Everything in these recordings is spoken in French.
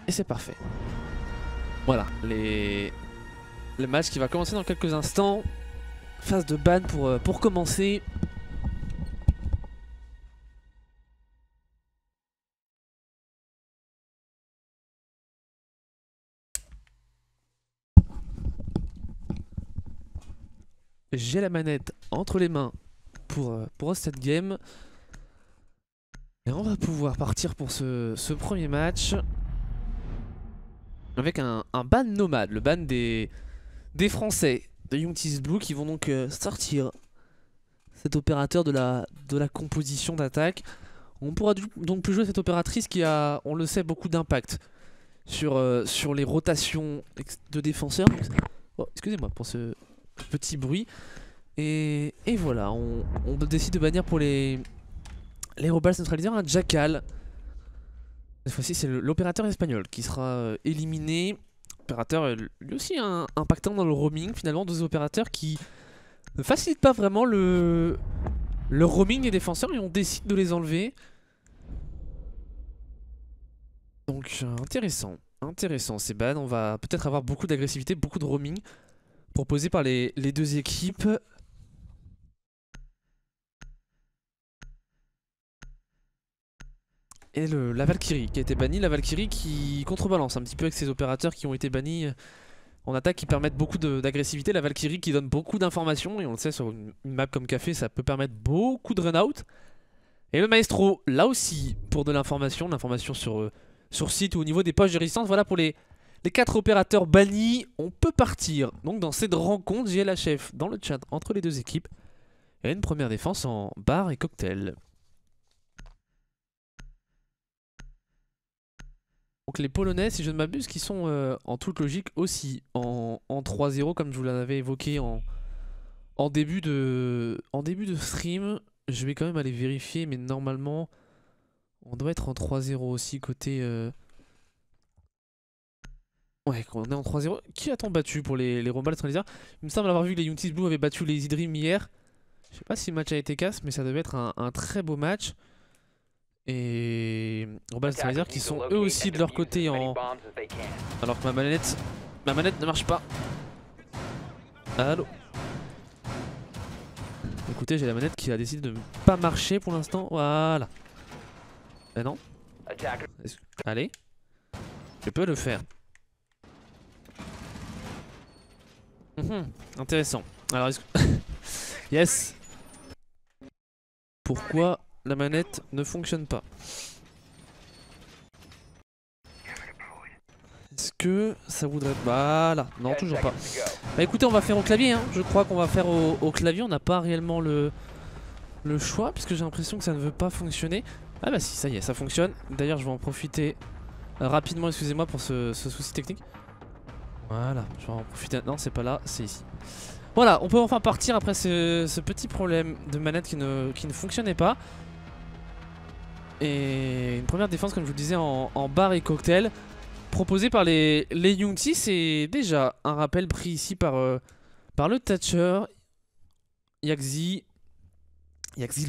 Et c'est parfait. Voilà, le match qui va commencer dans quelques instants. Phase de ban pour commencer. J'ai la manette entre les mains pour cette game. Et on va pouvoir partir pour ce premier match. Avec un ban nomade, le ban des Français de Youngtis Blue qui vont donc sortir cet opérateur de la composition d'attaque. On pourra donc plus jouer cette opératrice qui a, on le sait, beaucoup d'impact sur les rotations de défenseurs. Oh, excusez-moi pour ce petit bruit. Et voilà, on décide de bannir pour les Robals neutraliseurs un Jackal. Cette fois-ci, c'est l'opérateur espagnol qui sera éliminé. Opérateur lui aussi impactant dans le roaming, finalement, deux opérateurs qui ne facilitent pas vraiment le roaming des défenseurs et on décide de les enlever. Donc intéressant ces bans. On va peut-être avoir beaucoup d'agressivité, beaucoup de roaming proposé par les deux équipes. Et la Valkyrie qui a été bannie, la Valkyrie qui contrebalance un petit peu avec ces opérateurs qui ont été bannis en attaque, qui permettent beaucoup d'agressivité. La Valkyrie qui donne beaucoup d'informations, et on le sait sur une map comme Café, ça peut permettre beaucoup de run-out. Et le Maestro, là aussi, pour de l'information sur site ou au niveau des poches de résistance. Voilà pour les 4 opérateurs bannis. On peut partir donc dans cette rencontre GLHF dans le chat entre les deux équipes. Et une première défense en bar et cocktail. Donc les Polonais, si je ne m'abuse, qui sont en toute logique aussi en 3-0 comme je vous l'avais évoqué en début de stream. Je vais quand même aller vérifier, mais normalement on doit être en 3-0 aussi côté... Ouais, on est en 3-0. Qui a-t-on battu pour les Robals neutraliseurs? Il me semble avoir vu que les Youngtis Blue avaient battu les Idrim hier. Je sais pas si le match a été casse, mais ça devait être un très beau match. Et Robals neutraliseurs qui sont eux aussi de leur côté en... Alors que ma manette ne marche pas. Allô? Écoutez, j'ai la manette qui a décidé de ne pas marcher pour l'instant. Voilà. Eh non. Allez. Je peux le faire. Intéressant. Alors, yes. Pourquoi la manette ne fonctionne pas? Est-ce que ça voudrait... Voilà. Non, toujours pas. Bah écoutez, on va faire au clavier, hein. Je crois qu'on va faire au clavier. On n'a pas réellement le choix, puisque j'ai l'impression que ça ne veut pas fonctionner. Ah bah si, ça y est, ça fonctionne. D'ailleurs, je vais en profiter rapidement, excusez-moi pour ce souci technique. Voilà, je vais en profiter. Non, c'est pas là, c'est ici. Voilà, on peut enfin partir après ce petit problème de manette qui ne fonctionnait pas. Et une première défense, comme je vous le disais, en bar et cocktail, proposée par les Youngtis. C'est déjà un rappel pris ici par le Thatcher, Yaxi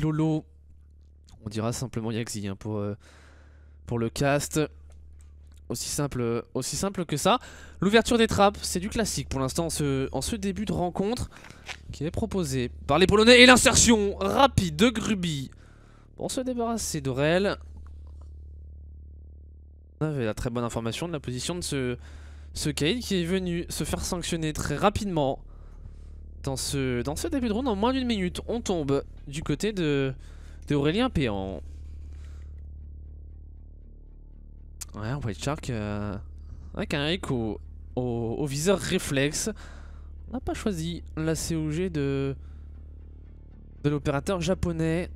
Lolo. On dira simplement Yaxi hein, pour le cast. Aussi simple que ça. L'ouverture des trappes, c'est du classique pour l'instant en ce début de rencontre qui est proposé par les Polonais. Et l'insertion rapide de Gruby pour se débarrasser d'Aurel. On avait la très bonne information de la position de ce Cade qui est venu se faire sanctionner très rapidement dans ce début de round. En moins d'une minute, on tombe du côté de Aurélien Péan. Ouais, White Shark avec un écho au viseur réflexe. On n'a pas choisi la COG de l'opérateur japonais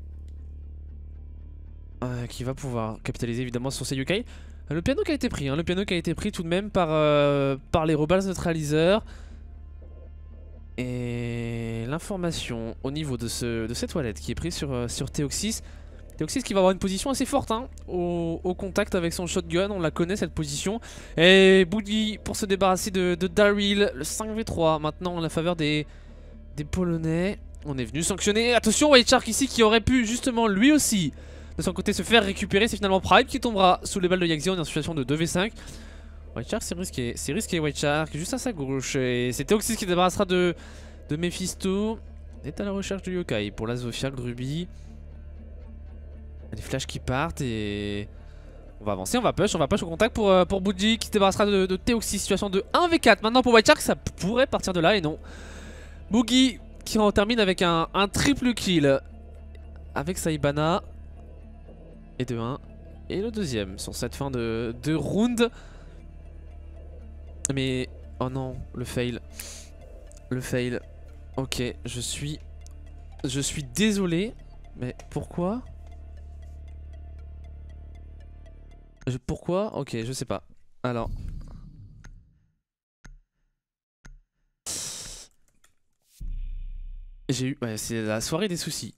qui va pouvoir capitaliser évidemment sur ses Yokai. Le piano qui a été pris, hein, le piano qui a été pris tout de même par les Robals neutraliseurs. Et l'information au niveau de cette toilette qui est prise sur Theoxys. Theoxys qui va avoir une position assez forte hein, au contact avec son shotgun, on la connaît cette position. Et Boogie pour se débarrasser de Daryl, le 5v3 maintenant en la faveur des Polonais. On est venu sanctionner, attention White Shark ici qui aurait pu justement lui aussi de son côté se faire récupérer. C'est finalement Prime qui tombera sous les balles de Yaxi. On est en situation de 2v5. White Shark c'est risqué White Shark, juste à sa gauche. Et c'est Teoxys qui débarrassera de Mephisto. Est à la recherche de Yokai pour la Zofia, le Ruby. Les flashs qui partent et... On va avancer, on va push au contact pour Bougie qui se débarrassera de Teoxys. Situation de 1v4 maintenant pour White Shark, ça pourrait partir de là et non. Boogie qui en termine avec un triple kill avec Saibana. Et de 1. Et le deuxième sur cette fin de round. Mais... Oh non, le fail. Le fail. Ok, je suis désolé. Mais pourquoi? Pourquoi? Ok, je sais pas. Alors... J'ai eu... Ouais, c'est la soirée des soucis.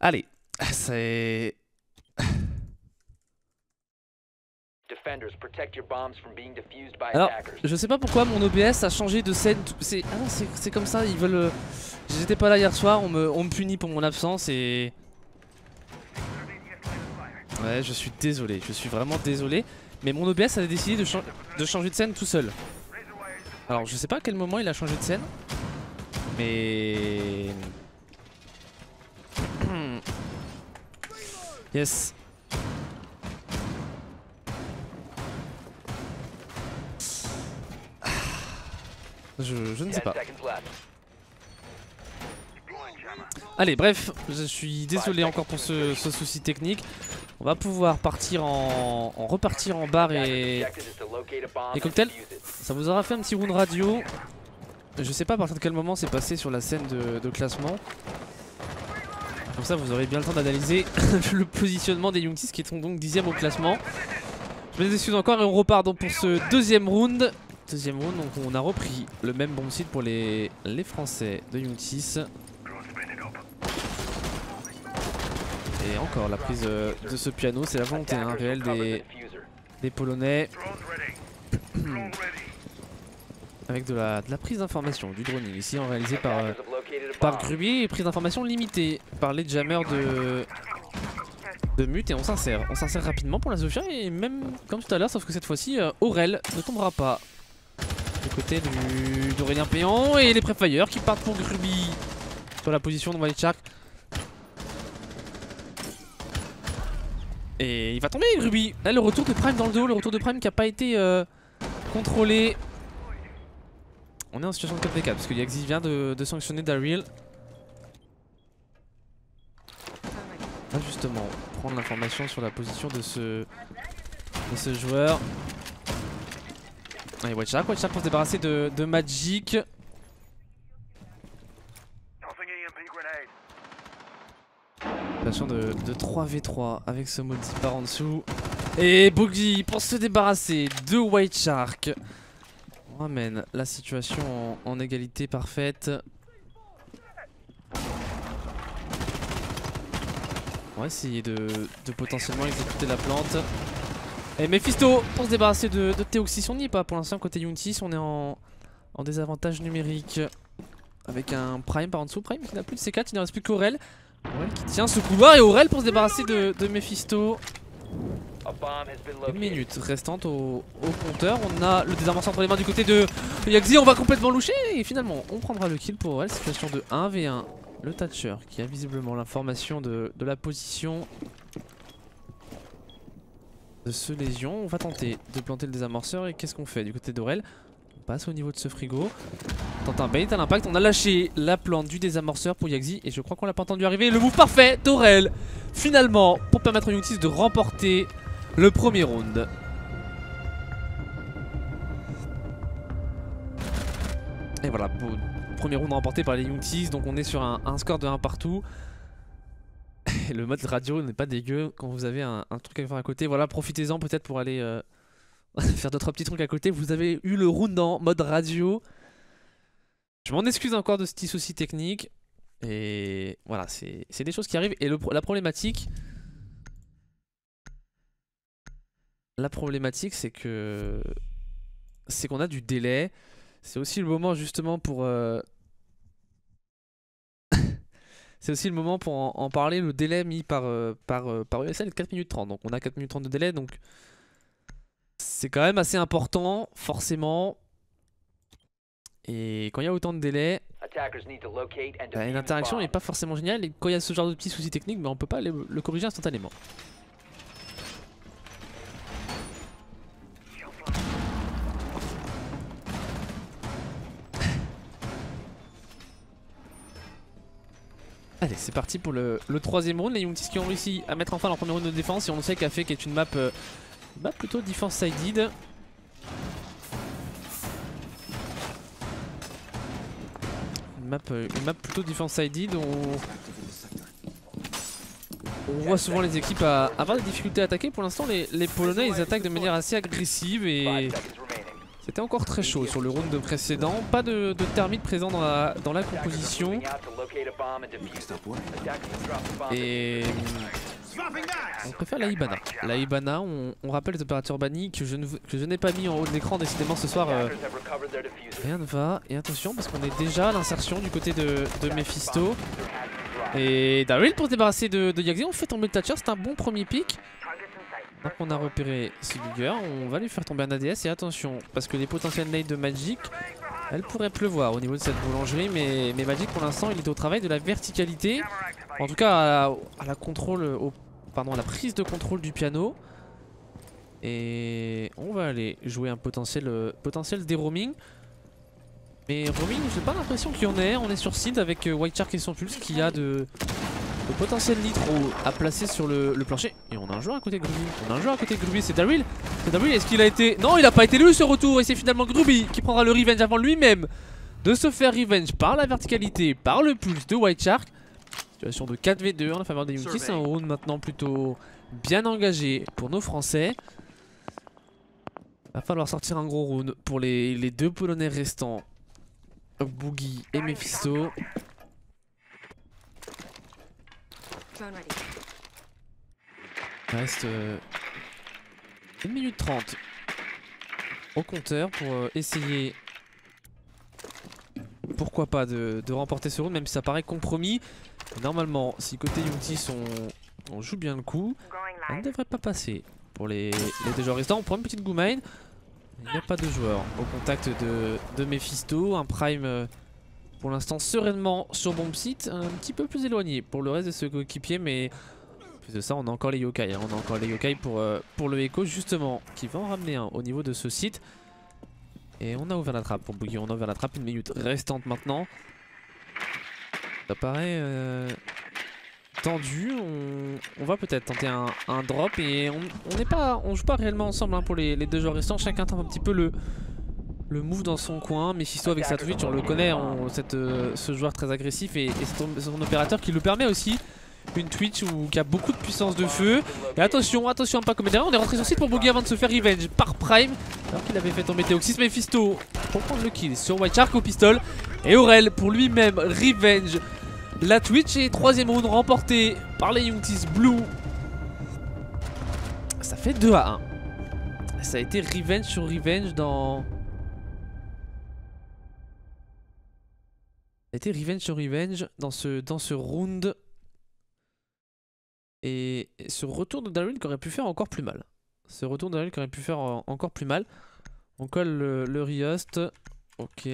Allez, c'est... Alors, je sais pas pourquoi mon OBS a changé de scène. C'est comme ça, ils veulent... J'étais pas là hier soir, on me punit pour mon absence et... Ouais, je suis désolé, je suis vraiment désolé. Mais mon OBS a décidé de changer de scène tout seul. Alors, je sais pas à quel moment il a changé de scène. Mais... Yes. Je ne sais pas. Allez, bref, je suis désolé encore pour ce souci technique. On va pouvoir partir repartir en bar et cocktail. Ça vous aura fait un petit round radio. Je sais pas à partir de quel moment c'est passé sur la scène de classement. Comme ça vous aurez bien le temps d'analyser le positionnement des Youngtis qui sont donc 10ème au classement. Je me excuse encore et on repart donc pour ce deuxième round. Donc on a repris le même bomb site pour les Français de Youngtis. Et encore la prise de ce piano, c'est la volonté réelle des Polonais. Avec de la prise d'information, du droning ici réalisé par Grubier et prise d'information limitée par les jammers de Mute. Et on s'insère rapidement pour la Zofia et même comme tout à l'heure, sauf que cette fois-ci Aurel ne tombera pas. Du côté d'Aurélien Péan et les Prefire qui partent pour Gruby sur la position de White Shark. Et il va tomber Gruby. Là le retour de Prime dans le dos, le retour de Prime qui n'a pas été contrôlé. On est en situation de 4v4 parce que Yaxi vient de sanctionner Daryl. On va justement prendre l'information sur la position de ce joueur. Allez, White Shark pour se débarrasser de Magic. Situation de 3v3 avec ce multi par en dessous. Et Boogie pour se débarrasser de White Shark. On ramène la situation en égalité parfaite. On va essayer de potentiellement exécuter la plante. Et Mephisto pour se débarrasser de Teoxys. On n'y est pas pour l'instant côté Youngtis. On est en désavantage numérique. Avec un Prime par en dessous. Prime qui n'a plus de C4, il ne reste plus qu'Aurel. Aurel qui tient ce couloir et Aurel pour se débarrasser de Mephisto. Une minute restante au compteur. On a le désamorceur entre les mains du côté de Yaxi. On va complètement loucher et finalement on prendra le kill pour Aurel. Situation de 1v1. Le Thatcher qui a visiblement l'information de la position de ce légion. On va tenter de planter le désamorceur et qu'est-ce qu'on fait du côté d'Aurel? On passe au niveau de ce frigo. On tente un bait à l'impact. On a lâché la plante du désamorceur pour Yaxi et je crois qu'on l'a pas entendu arriver. Le move parfait d'Aurel finalement pour permettre aux Youngtis de remporter le premier round. Et voilà, premier round remporté par les Youngtis. Donc on est sur un score de 1 partout. Et le mode radio n'est pas dégueu quand vous avez un truc à faire à côté. Voilà, profitez-en peut-être pour aller faire 2-3 petits trucs à côté. Vous avez eu le round en mode radio. Je m'en excuse encore de ce petit souci technique. Et voilà, c'est des choses qui arrivent. Et la problématique... c'est qu'on a du délai. C'est aussi le moment justement pour... C'est aussi le moment pour en parler, le délai mis par ESL est de 4 minutes 30. Donc on a 4 minutes 30 de délai, donc c'est quand même assez important, forcément. Et quand il y a autant de délai, bah, une interaction n'est pas forcément géniale. Et quand il y a ce genre de petits soucis techniques, bah, on peut pas le corriger instantanément. Allez, c'est parti pour le troisième round. Les Youngtis qui ont réussi à mettre enfin leur premier round de défense. Et on sait qu'AFK est une map plutôt defense-sided. Une map plutôt defense-sided. On voit souvent les équipes avoir des difficultés à attaquer. Pour l'instant, les Polonais ils attaquent de manière assez agressive. Et c'était encore très chaud sur le round précédent. Pas de thermite présent dans la composition. Et on préfère la Hibana. La Hibana, on rappelle les opérateurs bannis que je n'ai pas mis en haut de l'écran. Décidément ce soir rien ne va. Et attention parce qu'on est déjà à l'insertion du côté de Mephisto. Et Daryl pour se débarrasser de Yaxi. On fait tomber le Thatcher, c'est un bon premier pick. Donc on a repéré Silviger, on va lui faire tomber un ADS. Et attention parce que les potentiels nades de Magic, elle pourrait pleuvoir au niveau de cette boulangerie, mais Magic pour l'instant il est au travail de la verticalité. En tout cas à la prise de contrôle du piano. Et on va aller jouer un potentiel déroaming. Mais roaming, j'ai pas l'impression qu'il y en ait. On est sur Seed avec White Shark et son pulse qui a de potentiel nitro à placer sur le plancher. Et on a un joueur à côté de Gruby. C'est Daryl. Est-ce qu'il a été... Non, il a pas été lui ce retour. Et c'est finalement Gruby qui prendra le revenge avant lui-même de se faire revenge par la verticalité, par le pulse de White Shark. Situation de 4v2 en la faveur des Youngtis. C'est un round maintenant plutôt bien engagé pour nos Français. Va falloir sortir un gros round pour les deux Polonais restants, Boogie et Mephisto. Il reste 1 minute 30 au compteur pour essayer, pourquoi pas, de remporter ce round, même si ça paraît compromis. Normalement, si côté Youngtis on joue bien le coup, ça ne devrait pas passer pour les deux joueurs restants. On prend une petite Goumine. Il n'y a pas de joueur au contact de Mephisto. Un Prime pour l'instant sereinement sur bomb site, un petit peu plus éloigné pour le reste de ce coéquipier, mais plus de ça on a encore les yokai, on a encore les yokai pour le Echo justement qui va en ramener un au niveau de ce site. Et on a ouvert la trappe pour Boogie, on a ouvert la trappe, 1 minute restante maintenant. Ça paraît tendu, on va peut-être tenter un drop et on joue pas réellement ensemble hein, pour les deux joueurs restants, chacun tente un petit peu le move dans son coin. Mephisto avec sa Twitch, on le connaît, ce joueur très agressif et son opérateur qui le permet aussi. Une Twitch qui a beaucoup de puissance de feu. Et attention, pas comme derrière, on est rentré sur site pour Boogie avant de se faire revenge par Prime. Alors qu'il avait fait tomber Théoxys. Mephisto pour prendre le kill sur White Shark au pistol. Et Aurel pour lui-même revenge la Twitch. Et troisième round remporté par les Youngtis Blue. Ça fait 2-1. Ça a été revenge sur revenge dans... Ça a été revenge sur revenge dans ce round. Et ce retour de Daryl qui aurait pu faire encore plus mal. On colle le Riost. Ok.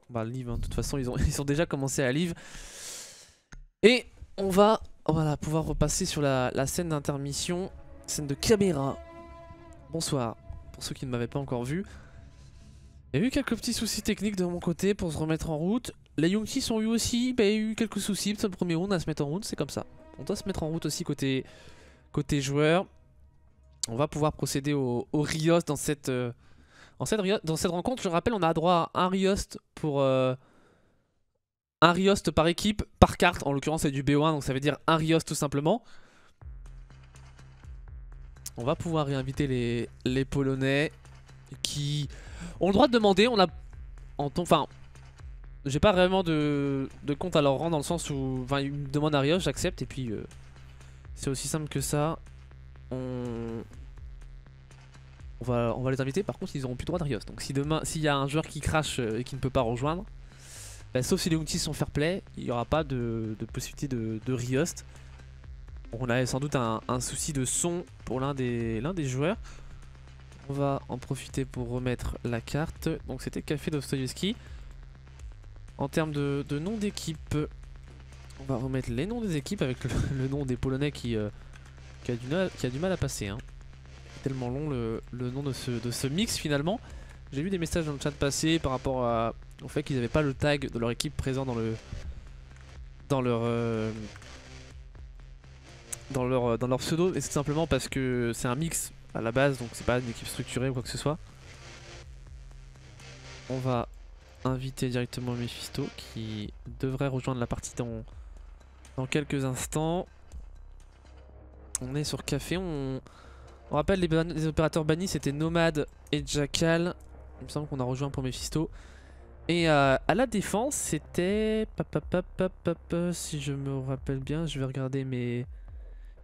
Bah live hein. De toute façon ils ont déjà commencé à live. Et on va pouvoir repasser sur la scène d'intermission. Scène de caméra. Bonsoir. Pour ceux qui ne m'avaient pas encore vu. Il y a eu quelques petits soucis techniques de mon côté pour se remettre en route. Les Youngtis ont eu aussi eu quelques soucis. C'est le premier round à se mettre en route, c'est comme ça. On doit se mettre en route aussi côté joueur. On va pouvoir procéder au Riost dans cette rencontre. Je rappelle, on a droit à un Riost pour un Riost par équipe, par carte. En l'occurrence, c'est du BO1, donc ça veut dire un Riost tout simplement. On va pouvoir réinviter les Polonais qui ont le droit de demander. Enfin, j'ai pas vraiment de compte à leur rendre dans le sens où, enfin, ils me demandent un Riost, j'accepte et puis c'est aussi simple que ça. on va les inviter. Par contre, ils n'auront plus le droit de Riost. Donc si demain, s'il y a un joueur qui crache et qui ne peut pas rejoindre, bah, sauf si les Youngtis sont fair play, il n'y aura pas de possibilité de Riost. On a sans doute un souci de son pour l'un des joueurs. On va en profiter pour remettre la carte. Donc c'était Café Dostoïevski. En termes de nom d'équipe, on va remettre les noms des équipes avec le nom des Polonais qui a du mal à passer. Hein. Tellement long le nom de ce mix finalement. J'ai vu des messages dans le chat passer par rapport au fait qu'ils n'avaient pas le tag de leur équipe présent dans leur pseudo. Et c'est simplement parce que c'est un mix à la base, donc c'est pas une équipe structurée ou quoi que ce soit. On va inviter directement Mephisto qui devrait rejoindre la partie dans quelques instants. On est sur Café, on rappelle les opérateurs bannis, c'était Nomad et Jackal. Il me semble qu'on a rejoint pour Mephisto. Et à la défense c'était... Si je me rappelle bien, je vais regarder mes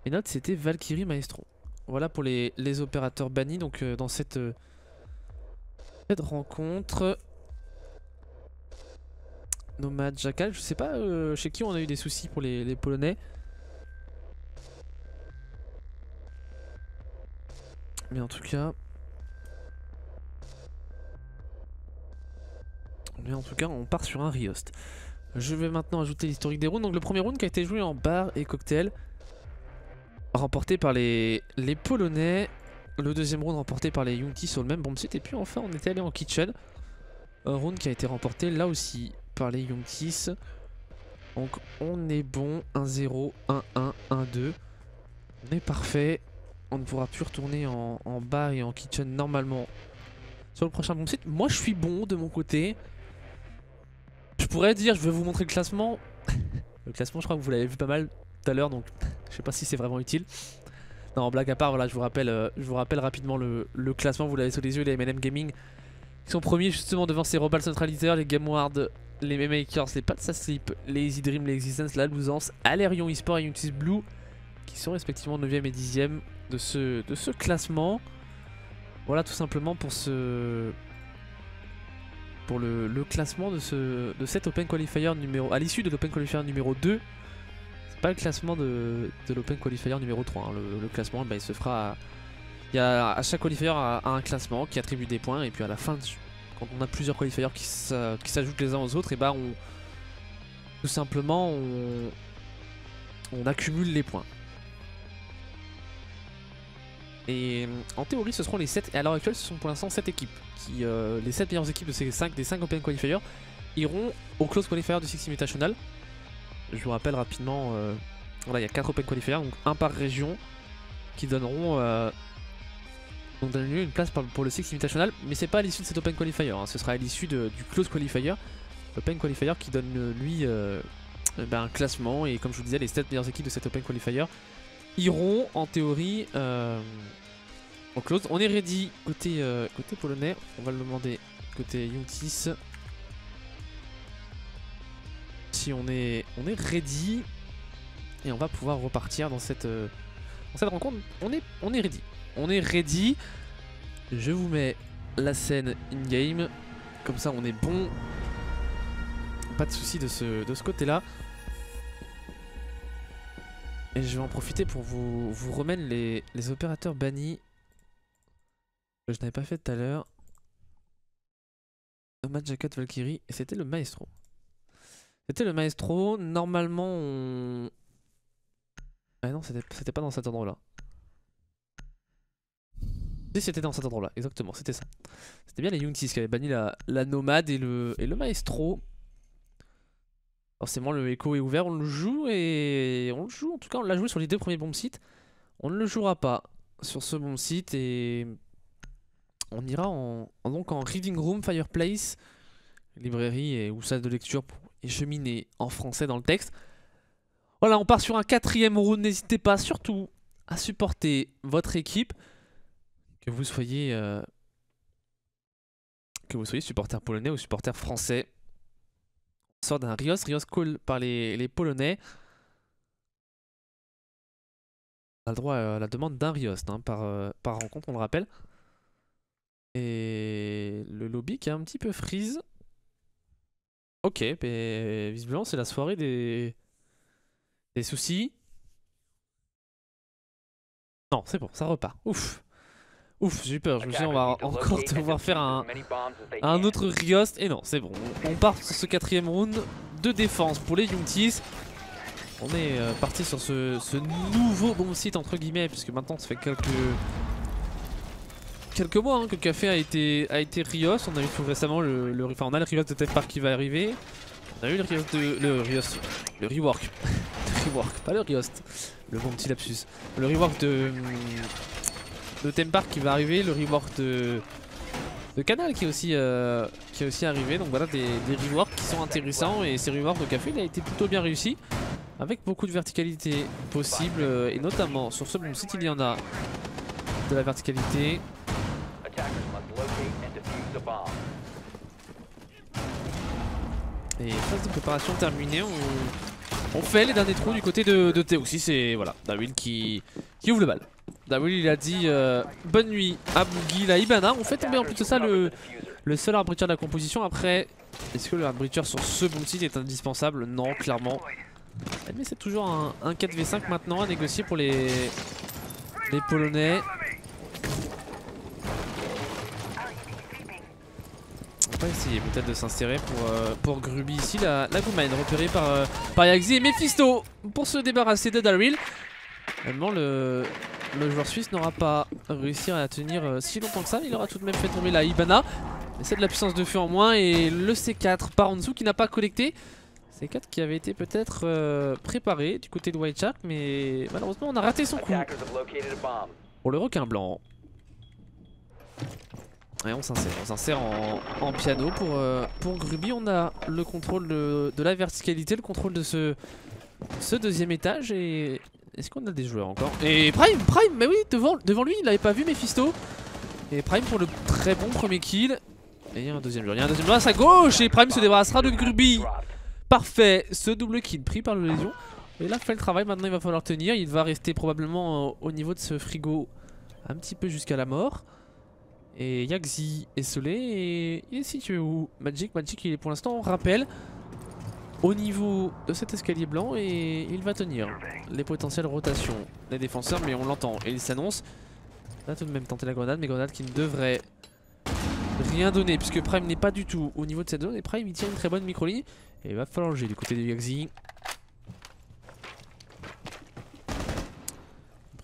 notes, c'était Valkyrie Maestro. Voilà pour les opérateurs bannis donc dans cette rencontre. Nomad, Jackal, je sais pas chez qui on a eu des soucis pour les Polonais. Mais en tout cas... on part sur un Riost. Je vais maintenant ajouter l'historique des rounds. Donc le premier round qui a été joué en bar et cocktail, remporté par les Polonais. Le deuxième round remporté par les Youngtis sur le même bomb site. Et puis enfin on était allé en kitchen. Un round qui a été remporté là aussi par les Youngtis. Donc on est bon. 1-0, 1-1, 1-2. On est parfait. On ne pourra plus retourner en bar et en kitchen normalement sur le prochain bomb site. Moi je suis bon de mon côté. Je pourrais dire, je vais vous montrer le classement. Le classement, je crois que vous l'avez vu pas mal tout à l'heure, donc je sais pas si c'est vraiment utile. Non, blague à part, voilà, je vous rappelle rapidement le classement. Vous l'avez sous les yeux, les M&M Gaming qui sont premiers justement devant ces Robal Centralizer, les GameWard, les Memakers, les Patsa Sleep, les Easy Dream, les Existence, la Lousance, Alerion eSport et Youngtis Blue qui sont respectivement 9ème et 10ème de ce classement. Voilà tout simplement pour le classement de cet Open Qualifier numéro... à l'issue de l'Open Qualifier numéro 2. C'est pas le classement de l'Open Qualifier numéro 3. Hein. Le classement, bah, il se fera... à chaque qualifier a un classement qui attribue des points. Et puis à la fin, quand on a plusieurs qualifiers qui s'ajoutent les uns aux autres, et bah tout simplement on accumule les points. Et en théorie ce seront les 7, et à l'heure actuelle ce sont pour l'instant 7 équipes qui, les 7 meilleures équipes de ces 5 Open Qualifiers iront au Close Qualifier du Six Invitational. Je vous rappelle rapidement, voilà, il y a 4 Open Qualifiers, donc un par région, qui donneront une place pour le Six Invitational, mais c'est pas à l'issue de cet Open Qualifier, hein, ce sera à l'issue du Close Qualifier, l'Open Qualifier qui donne lui un classement, et comme je vous disais, les 7 meilleures équipes de cet Open Qualifier iront en théorie au close. On est ready côté polonais, on va le demander côté Youngtis. Si on est ready et on va pouvoir repartir dans cette rencontre. On est ready. On est ready. Je vous mets la scène in-game. Comme ça on est bon. Pas de soucis de ce côté-là. Et je vais en profiter pour vous remettre les opérateurs bannis que je n'avais pas fait tout à l'heure. Nomad, Jacket, Valkyrie. Et c'était le Maestro. C'était le Maestro. Normalement, on... Ah non, c'était pas dans cet endroit-là. Si, c'était dans cet endroit-là. Exactement, c'était ça. C'était bien les Youngtis qui avaient banni la Nomade et le Maestro. Forcément le Echo est ouvert, on le joue en tout cas on l'a joué sur les 2 premiers bombes sites. On ne le jouera pas sur ce bomb site et on ira donc en Reading Room, Fireplace, librairie ou salle de lecture pour écheminer en français dans le texte. Voilà, on part sur un 4ème round, n'hésitez pas surtout à supporter votre équipe, que vous soyez supporter polonais ou supporter français. On sort d'un Rios call par les Polonais. On a le droit à la demande d'un Rios hein, par rencontre, on le rappelle. Et le lobby qui est un petit peu freeze. Ok, mais visiblement c'est la soirée des soucis. Non, c'est bon, ça repart. Ouf. Ouf, j'ai eu peur. Je me suis dit, on va encore devoir faire un autre Riost. Et non, c'est bon. On part sur ce 4ème round de défense pour les Youngtis. On est parti sur ce nouveau bon site, entre guillemets, puisque maintenant ça fait quelques mois hein, que le café a été Riost. On a eu tout récemment enfin, on a le Riost de Tech Park qui va arriver. On a eu le Riost le rework. Le rework, pas le Riost. Le bon petit lapsus. Le rework de Theme Park qui va arriver, le rework de Canal qui est aussi arrivé. Donc voilà des reworks qui sont intéressants, et ces reworks de café il a été plutôt bien réussi, avec beaucoup de verticalité possible, et notamment sur ce bon site il y en a de la verticalité. Et phase de préparation terminée, on fait les derniers trous du côté de Théoxys. C'est voilà, Darwin qui ouvre le bal. Darwin il a dit bonne nuit à Boogie, la Hibana. On fait tomber en plus de ça le seul arbitre de la composition. Après, est-ce que le arbitre sur ce bon site est indispensable? Non, clairement. Mais c'est toujours un 4v5 maintenant à négocier pour les Polonais. On va essayer peut-être de s'insérer pour Gruby ici. La Goumine repérée par Yaxi et Mephisto pour se débarrasser de Daryl. Finalement le joueur suisse n'aura pas réussi à tenir si longtemps que ça. Il aura tout de même fait tomber la Hibana. Mais c'est de la puissance de feu en moins, et le C4 par en dessous qui n'a pas collecté. C4 qui avait été peut-être préparé du côté de White Shark, mais malheureusement on a raté son coup. Pour le requin blanc. Et on s'insère en piano pour Gruby. On a le contrôle de la verticalité, le contrôle de ce deuxième étage. Et est-ce qu'on a des joueurs encore? Et Prime, mais oui, devant lui, il n'avait pas vu Mephisto. Et Prime pour le très bon premier kill. Et il y a un deuxième joueur, à sa gauche. Et Prime se débarrassera de Gruby. Parfait, ce double kill pris par le Légion. Et là, fait le travail, maintenant il va falloir tenir. Il va rester probablement au niveau de ce frigo un petit peu jusqu'à la mort. Et Yaxi est scellé, et il est situé où? Magic il est pour l'instant en rappel au niveau de cet escalier blanc, et il va tenir les potentielles rotations des défenseurs, mais on l'entend et il s'annonce. Il va tout de même tenter la grenade, mais grenade qui ne devrait rien donner puisque Prime n'est pas du tout au niveau de cette zone, et Prime il tient une très bonne micro-ligne, et il va falloir jouer du côté de Yaxi.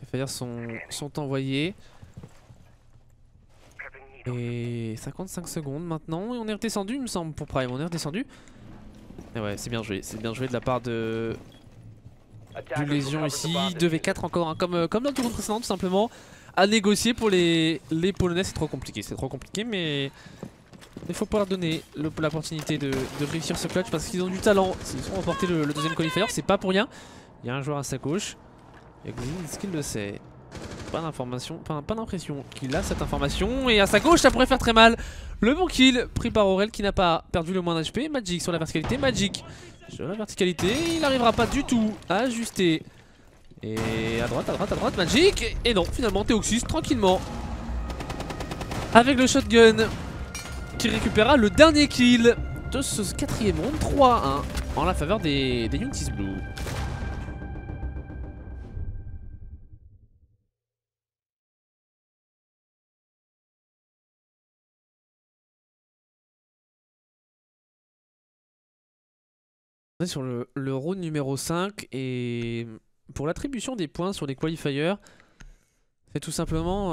Les préfères sont envoyés. Et 55 secondes maintenant, et on est redescendu il me semble pour Prime, on est redescendu. Et ouais, c'est bien joué de la part du Légion ici. 2v4 encore, hein, comme dans le tour précédent tout simplement, à négocier pour les Polonais. C'est trop compliqué, mais il faut pas leur donner l'opportunité de réussir ce clutch, parce qu'ils ont du talent. S'ils ont remporté le deuxième qualifier, c'est pas pour rien. Il y a un joueur à sa gauche, est-ce qu'il le sait? Pas d'information, pas d'impression qu'il a cette information. Et à sa gauche ça pourrait faire très mal. Le bon kill pris par Aurel qui n'a pas perdu le moins d'HP. Magic sur la verticalité, Magic sur la verticalité. Il n'arrivera pas du tout à ajuster. Et à droite, Magic. Et non, finalement Théoxys tranquillement avec le shotgun qui récupérera le dernier kill de ce 4ème round. 3-1 en la faveur des Youngtis Blue. On est sur le round numéro 5, et pour l'attribution des points sur les qualifiers, c'est tout simplement,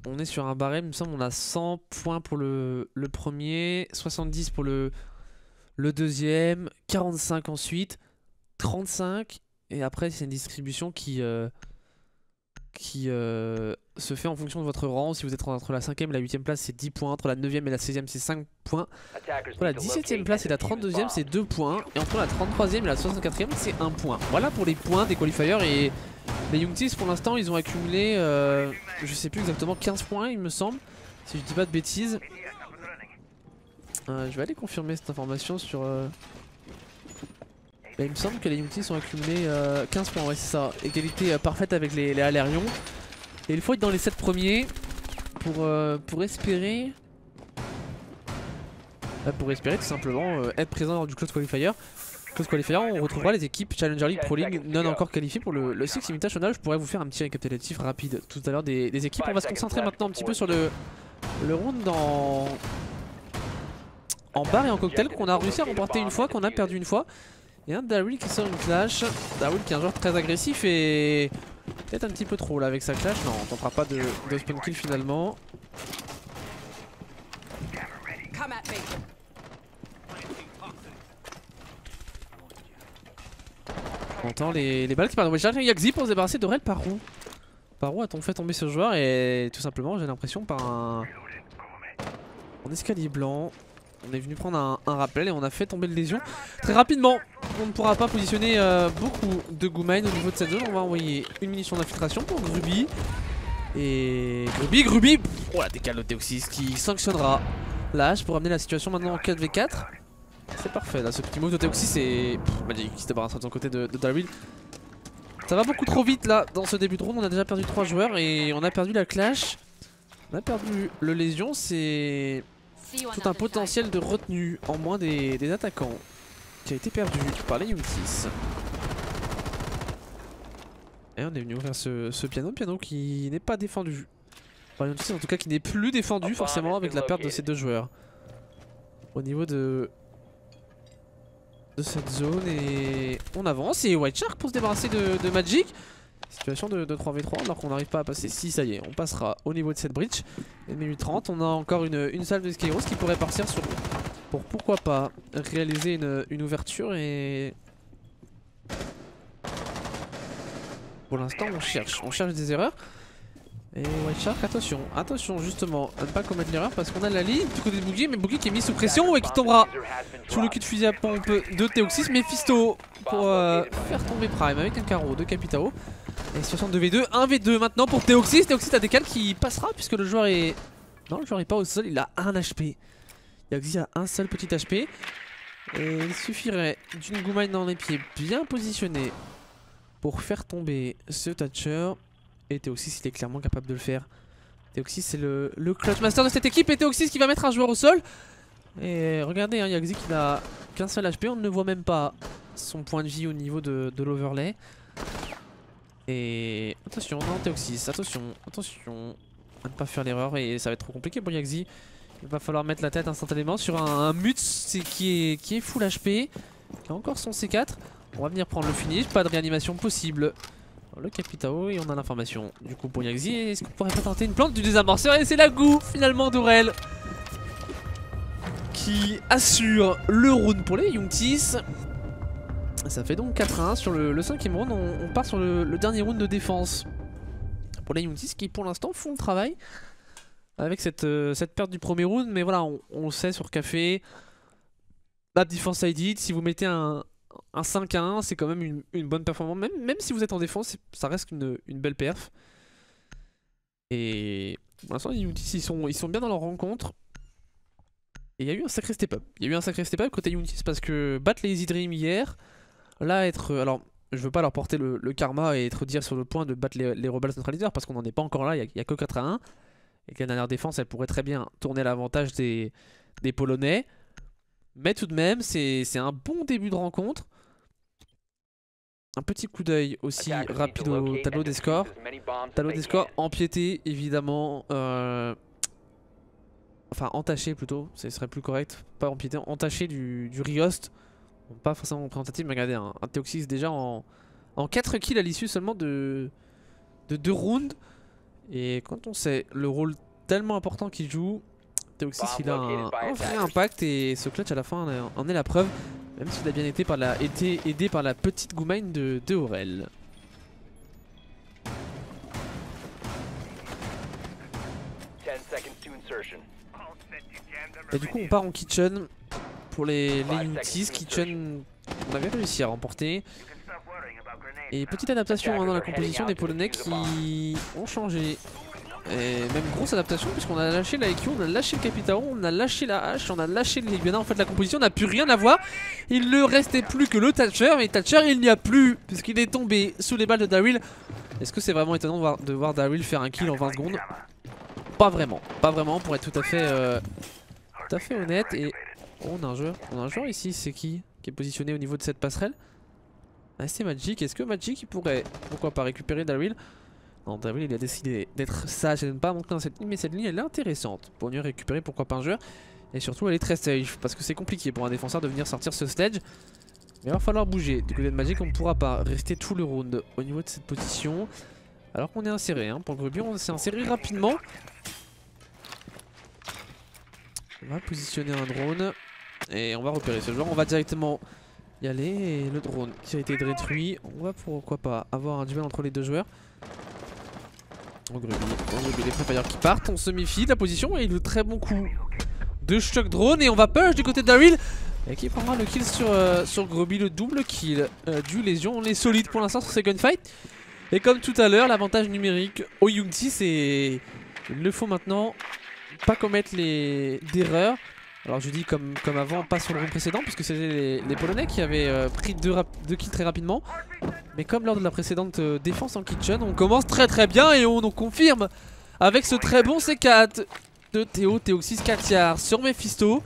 on est sur un barème, il me semble on a 100 points pour le premier, 70 pour le deuxième, 45 ensuite, 35, et après c'est une distribution qui se fait en fonction de votre rang. Si vous êtes entre la 5ème et la 8ème place, c'est 10 points. Entre la 9ème et la 16ème, c'est 5 points. Entre la 17ème place et la 32ème, c'est 2 points. Et entre la 33ème et la 64ème, c'est 1 point. Voilà pour les points des qualifiers. Et les Youngtis, pour l'instant, ils ont accumulé, je sais plus exactement, 15 points, il me semble. Si je dis pas de bêtises. Je vais aller confirmer cette information sur... Bah, il me semble que les Youngtis ont accumulé 15 points, ouais c'est ça, égalité parfaite avec les Alérions. Et il faut être dans les 7 premiers pour espérer... pour espérer tout simplement être présent lors du Close Qualifier. Close Qualifier, on retrouvera les équipes Challenger League Pro League non encore qualifiées pour le Six Invitational. Je pourrais vous faire un petit récapitulatif rapide tout à l'heure des équipes. On va se concentrer maintenant un petit peu sur le round en bar et en cocktail qu'on a réussi à remporter une fois, qu'on a perdu une fois. Et un Daryl qui sort une clash. Daryl qui est un joueur très agressif et peut-être un petit peu trop là avec sa clash. Non, on tentera pas de spawn kill finalement. On entend les balles qui partent. Il y a Xi pour se débarrasser d'Aurel par où? Par où a-t-on fait tomber ce joueur? Et tout simplement, j'ai l'impression par un escalier blanc. On est venu prendre un rappel et on a fait tomber le lésion très rapidement. On ne pourra pas positionner beaucoup de Goumine au niveau de cette zone. On va envoyer une munition d'infiltration pour Gruby. Et Gruby, oh la décale de Théoxys qui sanctionnera l'âge pour amener la situation maintenant en 4v4. C'est parfait là, ce petit move de Théoxys et Magic qui se débarrasse de son côté de Daryl. Ça va beaucoup trop vite là dans ce début de round. On a déjà perdu 3 joueurs et on a perdu la clash. On a perdu le lésion, c'est tout un potentiel de retenue en moins des attaquants qui a été perdu par les Youngtis. Et on est venu ouvrir ce piano qui n'est pas défendu par les Youngtis, en tout cas qui n'est plus défendu forcément avec la perte de ces deux joueurs au niveau de cette zone. Et on avance et White Shark pour se débarrasser de Magic. Situation de 3v3 alors qu'on n'arrive pas à passer. Si ça y est, on passera au niveau de cette bridge. Ennemi 30, on a encore une salve de Skyros qui pourrait partir pour pourquoi pas réaliser une ouverture. Et pour l'instant on cherche des erreurs. Et White Shark, attention justement à ne pas commettre l'erreur parce qu'on a la ligne du côté de Boogie, mais Boogie qui est mis sous pression et qui tombera sous le cul de fusil à pompe de Théoxys. Mephisto pour faire tomber Prime avec un carreau de Capitao. Et situation de 2v2, 1v2 maintenant pour Théoxys. Théoxys a décale qui passera puisque le joueur est... Non, le joueur est pas au sol, il a 1 HP. Yaxi a un seul petit HP. Et il suffirait d'une Goumine dans les pieds bien positionnée pour faire tomber ce Thatcher. Et Théoxys il est clairement capable de le faire. Théoxys c'est le clutch master de cette équipe. Et Théoxys qui va mettre un joueur au sol. Et regardez, hein, Yaxi qui n'a qu'un seul HP. On ne voit même pas son point de vie au niveau de l'overlay. Et attention, non Théoxys, attention à ne pas faire l'erreur. Et ça va être trop compliqué pour Yaxi. Il va falloir mettre la tête instantanément sur un Mutz qui est full HP, qui a encore son C4. On va venir prendre le finish, pas de réanimation possible. Le Capitao et on a l'information du coup pour Yaxi. Est-ce qu'on pourrait pas tenter une plante du désamorceur? Et c'est la goût finalement d'Aurel qui assure le round pour les Youngtis. Ça fait donc 4-1 sur le 5ème round. On part sur le dernier round de défense pour les Youngtis qui pour l'instant font le travail avec cette perte du premier round. Mais voilà, on le sait sur Café, la défense ID, si vous mettez un 5-1, c'est quand même une bonne performance. Même si vous êtes en défense, ça reste une belle perf. Et pour l'instant, les Youngtis ils sont bien dans leur rencontre. Et il y a eu un sacré step-up. Côté Youngtis parce que battre les Easy Dream hier, là alors, je veux pas leur porter le karma et être dire sur le point de battre les Rebels neutraliseurs parce qu'on n'en est pas encore là, il y a que 4-1. Et que la dernière défense, elle pourrait très bien tourner à l'avantage des Polonais. Mais tout de même, c'est un bon début de rencontre. Un petit coup d'œil aussi rapide au tableau des scores. Tableau des scores empiété évidemment. Enfin entaché plutôt, ce serait plus correct. Pas empiété, entaché du Riost. Bon, pas forcément représentatif, mais regardez, un Théoxys déjà en 4 kills à l'issue seulement de 2 rounds. Et quand on sait le rôle tellement important qu'il joue, Théoxys il a un vrai impact et ce clutch à la fin en est la preuve. Même s'il a bien été aidé par la petite Goumine de Aurel. Et du coup on part en kitchen pour les Youngtis. Kitchen on avait réussi à remporter. Et petite adaptation dans la composition des Polonais qui ont changé. Et même grosse adaptation puisqu'on a lâché la EQ, on a lâché le Capitao, on a lâché la hache, on a lâché le Leguana. En fait la composition n'a plus rien à voir. Il ne restait plus que le Thatcher, mais Thatcher il n'y a plus puisqu'il est tombé sous les balles de Daryl. Est-ce que c'est vraiment étonnant de voir Daryl faire un kill en 20 secondes? pas vraiment. Pas vraiment pour être tout à fait honnête. Et oh, on a un joueur ici, c'est qui est positionné au niveau de cette passerelle? Ah, c'est Magic. Est-ce que Magic il pourrait, pourquoi pas, récupérer Daryl? Non, Daryl il a décidé d'être sage et de ne pas monter dans cette ligne, mais cette ligne elle est intéressante pour mieux récupérer pourquoi pas un joueur. Et surtout elle est très safe parce que c'est compliqué pour un défenseur de venir sortir ce stage. Mais il va falloir bouger. Du côté de Magic on ne pourra pas rester tout le round au niveau de cette position. Alors qu'on est inséré hein. Pour le Grubby on s'est inséré rapidement. On va positionner un drone et on va repérer ce joueur. On va directement y aller et le drone qui a été détruit. On va pourquoi pas avoir un duel entre les deux joueurs. On Grubby, les préfires qui partent. On se méfie de la position et le très bon coup de choc drone. Et on va push du côté de Daryl et qui prendra le kill sur Grubby, le double kill du Lésion. On est solide pour l'instant sur ces gunfights. Et comme tout à l'heure, l'avantage numérique au Youngtis, c'est il ne faut maintenant pas commettre d'erreurs. Alors je dis comme avant, pas sur le round précédent, puisque c'était les Polonais qui avaient pris deux kills très rapidement. Mais comme lors de la précédente défense en kitchen, on commence très bien et on confirme avec ce très bon C4 de Théoxys Katiar sur Mephisto.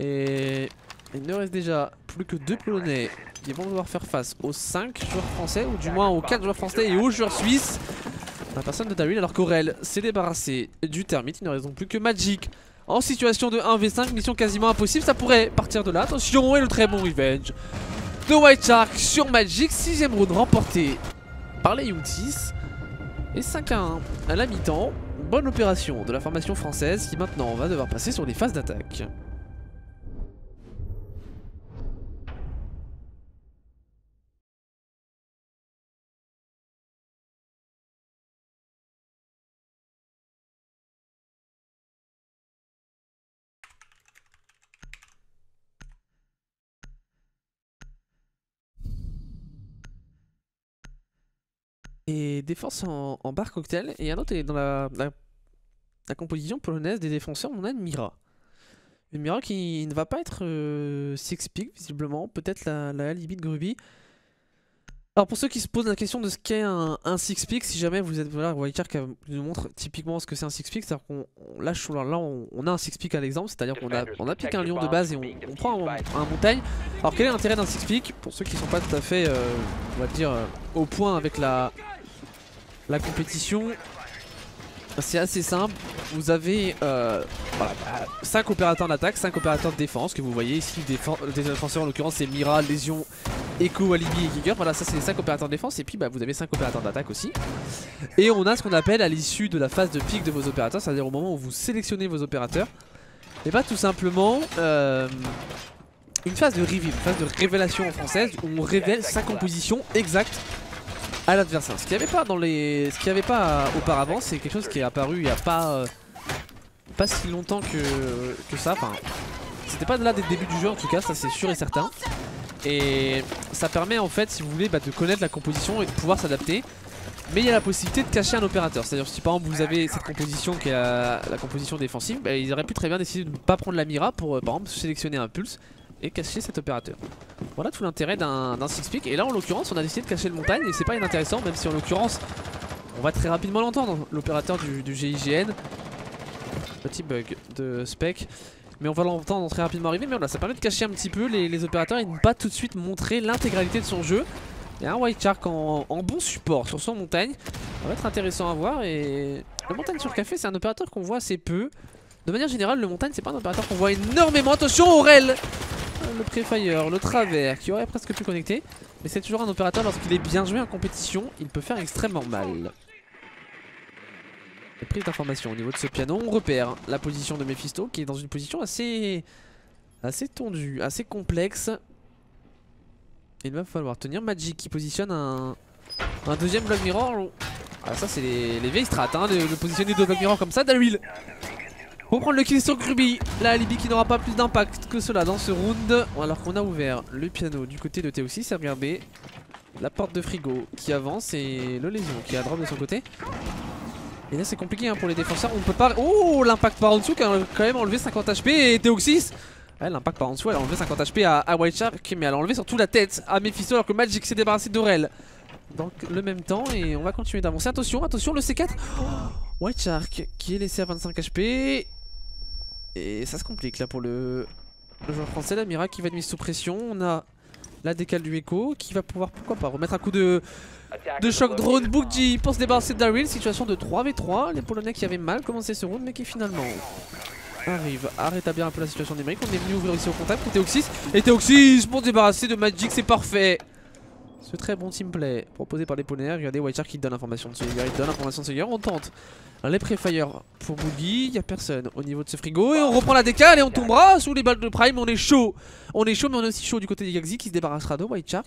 Et il ne reste déjà plus que 2 Polonais qui vont devoir faire face aux 5 joueurs français, ou du moins aux 4 joueurs français et aux joueurs suisses. La personne de Daryl, alors qu'Aurel s'est débarrassé du termite. Il ne reste donc plus que Magic en situation de 1v5, mission quasiment impossible. Ça pourrait partir de là. Attention, et le très bon revenge de White Shark sur Magic. 6ème round remporté par les Youngtis. Et 5-1 à la mi-temps. Bonne opération de la formation française qui maintenant va devoir passer sur les phases d'attaque. Et défense en bar cocktail. Et un autre est dans la composition polonaise des défenseurs. On a une Mira. Une Mira qui ne va pas être six-pick visiblement. Peut-être la alibi de Grubby. Alors pour ceux qui se posent la question de ce qu'est un six-pick, si jamais vous êtes... Voilà, White Shark nous montre typiquement ce que c'est un six-pick. C'est-à-dire qu'on on a un six-pick à l'exemple. C'est-à-dire qu'on a piqué un lion de base et on prend un montagne. Alors quel est l'intérêt d'un six-pick? Pour ceux qui ne sont pas tout à fait, on va dire, au point avec la compétition, c'est assez simple. Vous avez 5 opérateurs d'attaque, 5 opérateurs de défense que vous voyez ici. Des défenseurs en l'occurrence c'est Mira, Lésion, Echo, Alibi et Giger. Voilà, ça c'est les 5 opérateurs de défense. Et puis vous avez 5 opérateurs d'attaque aussi. Et on a ce qu'on appelle à l'issue de la phase de pique de vos opérateurs, c'est-à-dire au moment où vous sélectionnez vos opérateurs, et pas tout simplement une phase de reveal, une phase de révélation en française où on révèle sa composition exacte à l'adversaire. Ce qu'il n'y avait pas auparavant, c'est quelque chose qui est apparu il n'y a pas si longtemps que ça. Enfin, c'était pas là dès le début du jeu en tout cas, ça c'est sûr et certain. Et ça permet en fait, si vous voulez, de connaître la composition et de pouvoir s'adapter. Mais il y a la possibilité de cacher un opérateur. C'est-à-dire si par exemple vous avez cette composition qui est la composition défensive, ils auraient pu très bien décider de ne pas prendre la Mira pour par exemple sélectionner un pulse et cacher cet opérateur. Voilà tout l'intérêt d'un six-pick. Et là en l'occurrence on a décidé de cacher le montagne et c'est pas inintéressant, même si en l'occurrence on va très rapidement l'entendre, l'opérateur du GIGN. Petit bug de spec, mais on va l'entendre très rapidement arriver. Mais voilà, ça permet de cacher un petit peu les opérateurs et de ne pas tout de suite montrer l'intégralité de son jeu. Il y a un White Shark en bon support sur son montagne. Ça va être intéressant à voir. Et le montagne sur café c'est un opérateur qu'on voit assez peu. De manière générale le montagne c'est pas un opérateur qu'on voit énormément. Attention Aurel, le pré-fire, le travers qui aurait presque pu connecter. Mais c'est toujours un opérateur, lorsqu'il est bien joué en compétition, il peut faire extrêmement mal. Et prise d'information au niveau de ce piano, on repère la position de Mephisto qui est dans une position assez tendue, assez complexe. Il va falloir tenir Magic qui positionne un deuxième block mirror. Alors ça c'est les vieilles strats hein, de positionner deux block mirror comme ça. Daryl pour prendre le kill sur Grubby. La Alibi qui n'aura pas plus d'impact que cela dans ce round. Alors qu'on a ouvert le piano du côté de Théoxys. Regardez la porte de frigo qui avance et le Lésion qui a drop de son côté. Et là c'est compliqué hein, pour les défenseurs. On peut pas... Oh, l'impact par en dessous qui a quand même enlevé 50 HP. Et Théoxys, l'impact par en dessous, elle a enlevé 50 HP à White Shark, mais elle a enlevé surtout la tête à Mephisto alors que Magic s'est débarrassé d'Aurel dans le même temps. Et on va continuer d'avancer. Attention, attention, le C4. White Shark qui est laissé à 25 HP. Et ça se complique là pour le joueur français. La Mira qui va être mise sous pression. On a la décale du Echo qui va pouvoir, pourquoi pas, remettre un coup de choc drone. Buggy pour se débarrasser de Daryl. Situation de 3v3. Les Polonais qui avaient mal commencé ce round mais qui finalement arrivent à rétablir un peu la situation numérique. On est venu ouvrir ici au contact pour Teoxys. Et Teoxys pour se débarrasser de Magic, c'est parfait. Ce très bon teamplay proposé par les Polonais. Regardez White Shark qui donne l'information de ce gars. Il donne l'information de ce gars. On tente les pré-fire pour Boogie. Il n'y a personne au niveau de ce frigo. Et on reprend la décale et on tombera sous les balles de Prime. On est chaud. On est chaud, mais on est aussi chaud du côté de Yaxi qui se débarrassera de White Shark.